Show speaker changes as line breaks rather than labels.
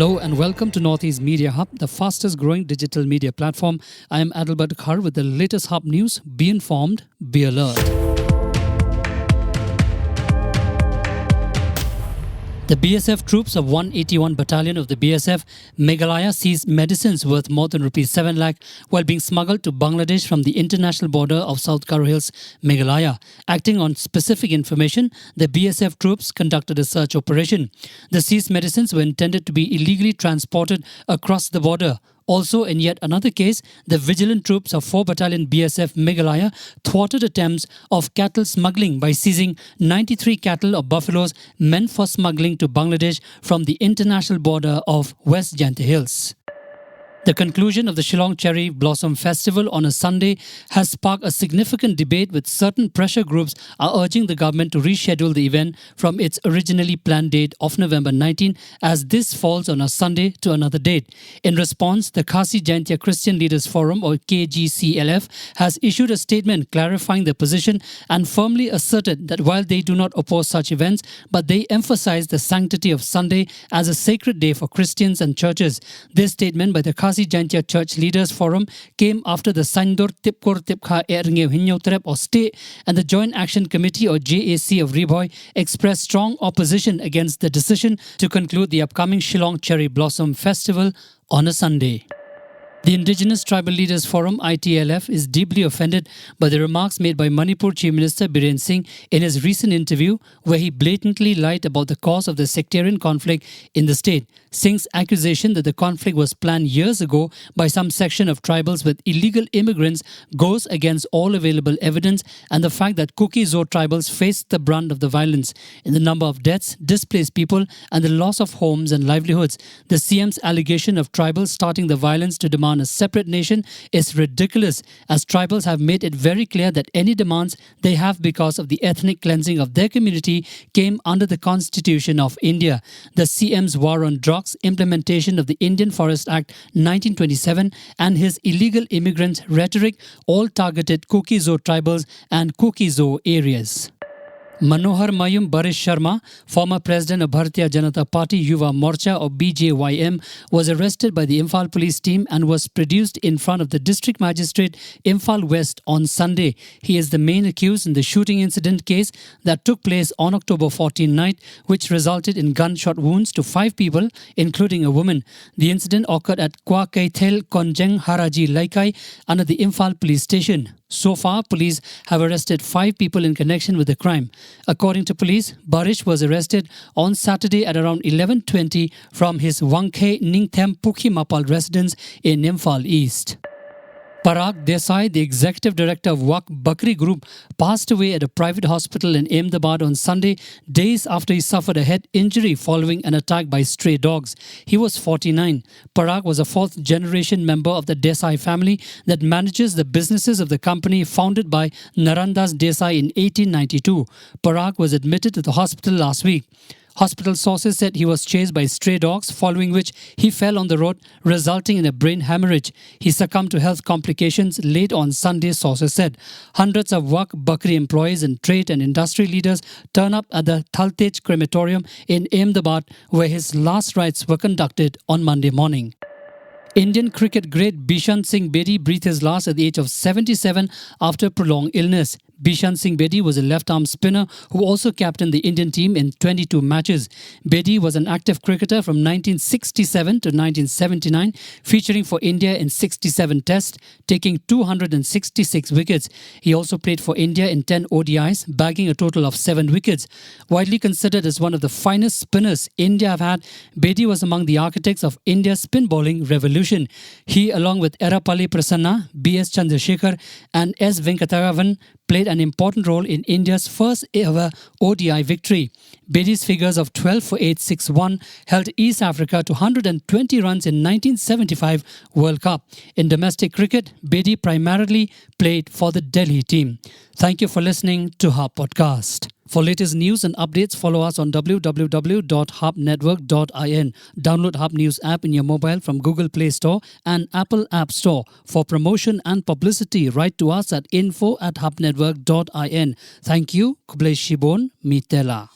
Hello and welcome to Northeast Media Hub, the fastest growing digital media platform. I am Adalbert Khar with the latest Hub news. Be informed, be alert. The BSF troops of 181 Battalion of the BSF, Meghalaya seized medicines worth more than ₹7 lakh while being smuggled to Bangladesh from the international border of South Karo Hills, Meghalaya. Acting on specific information, the BSF troops conducted a search operation. The seized medicines were intended to be illegally transported across the border. Also, in yet another case, the vigilant troops of 4 Battalion BSF Meghalaya thwarted attempts of cattle smuggling by seizing 93 cattle or buffaloes meant for smuggling to Bangladesh from the international border of West Jante Hills. The conclusion of the Shillong Cherry Blossom Festival on a Sunday has sparked a significant debate, with certain pressure groups are urging the government to reschedule the event from its originally planned date of November 19, as this falls on a Sunday, to another date. In response, the Khasi Jaintia Christian Leaders Forum, or KGCLF, has issued a statement clarifying their position and firmly asserted that while they do not oppose such events, but they emphasize the sanctity of Sunday as a sacred day for Christians and churches. This statement by the Khasi Jaintia Church Leaders Forum came after the Sandur Tipkur Tipkha Erngew Hinyotrep or Stay and the Joint Action Committee or JAC of Riboy expressed strong opposition against the decision to conclude the upcoming Shillong Cherry Blossom Festival on a Sunday. The Indigenous Tribal Leaders Forum ITLF is deeply offended by the remarks made by Manipur Chief Minister Biren Singh in his recent interview, where he blatantly lied about the cause of the sectarian conflict in the state. Singh's accusation that the conflict was planned years ago by some section of tribals with illegal immigrants goes against all available evidence and the fact that Kuki-Zo tribals faced the brunt of the violence in the number of deaths, displaced people and the loss of homes and livelihoods. The CM's allegation of tribals starting the violence to demand a separate nation is ridiculous, as tribals have made it very clear that any demands they have because of the ethnic cleansing of their community came under the Constitution of India. The CM's war on drugs, implementation of the Indian Forest Act 1927 and his illegal immigrant rhetoric all targeted Kuki-Zo tribals and Kuki-Zo areas. Manohar Mayum Barish Sharma, former president of Bharatiya Janata Party Yuva Morcha or BJYM, was arrested by the Imphal police team and was produced in front of the district magistrate Imphal West on Sunday. He is the main accused in the shooting incident case that took place on October 14 night, which resulted in gunshot wounds to 5 people, including a woman. The incident occurred at Kwa Kaithel Konjeng Haraji Laikai under the Imphal police station. So far, police have arrested 5 people in connection with the crime. According to police, Barish was arrested on Saturday at around 11:20 from his Wangkhe Ningthem Pukhimapal residence in Imphal East. Parag Desai, the executive director of Wak Bakri Group, passed away at a private hospital in Ahmedabad on Sunday, days after he suffered a head injury following an attack by stray dogs. He was 49. Parag was a 4th-generation member of the Desai family that manages the businesses of the company founded by Narandas Desai in 1892. Parag was admitted to the hospital last week. Hospital sources said he was chased by stray dogs, following which he fell on the road, resulting in a brain hemorrhage. He succumbed to health complications late on Sunday, sources said. Hundreds of Wak Bakri employees and trade and industry leaders turn up at the Thaltej crematorium in Ahmedabad, where his last rites were conducted on Monday morning. Indian cricket great Bishan Singh Bedi breathed his last at the age of 77 after prolonged illness. Bishan Singh Bedi was a left-arm spinner who also captained the Indian team in 22 matches. Bedi was an active cricketer from 1967 to 1979, featuring for India in 67 tests, taking 266 wickets. He also played for India in 10 ODIs, bagging a total of 7 wickets. Widely considered as one of the finest spinners India have had, Bedi was among the architects of India's spin bowling revolution. He, along with Erapalli Prasanna, B.S. Chandrasekhar and S. Venkataraman, played an important role in India's first ever ODI victory. Bedi's figures of 12 for 8, 6-1 held East Africa to 120 runs in 1975 World Cup. In domestic cricket, Bedi primarily played for the Delhi team. Thank you for listening to Hub Podcast. For latest news and updates, follow us on www.hubnetwork.in. Download Hub News app in your mobile from Google Play Store and Apple App Store. For promotion and publicity, write to us at info@hubnetwork.in. Thank you. Kublai Shibon Mitela.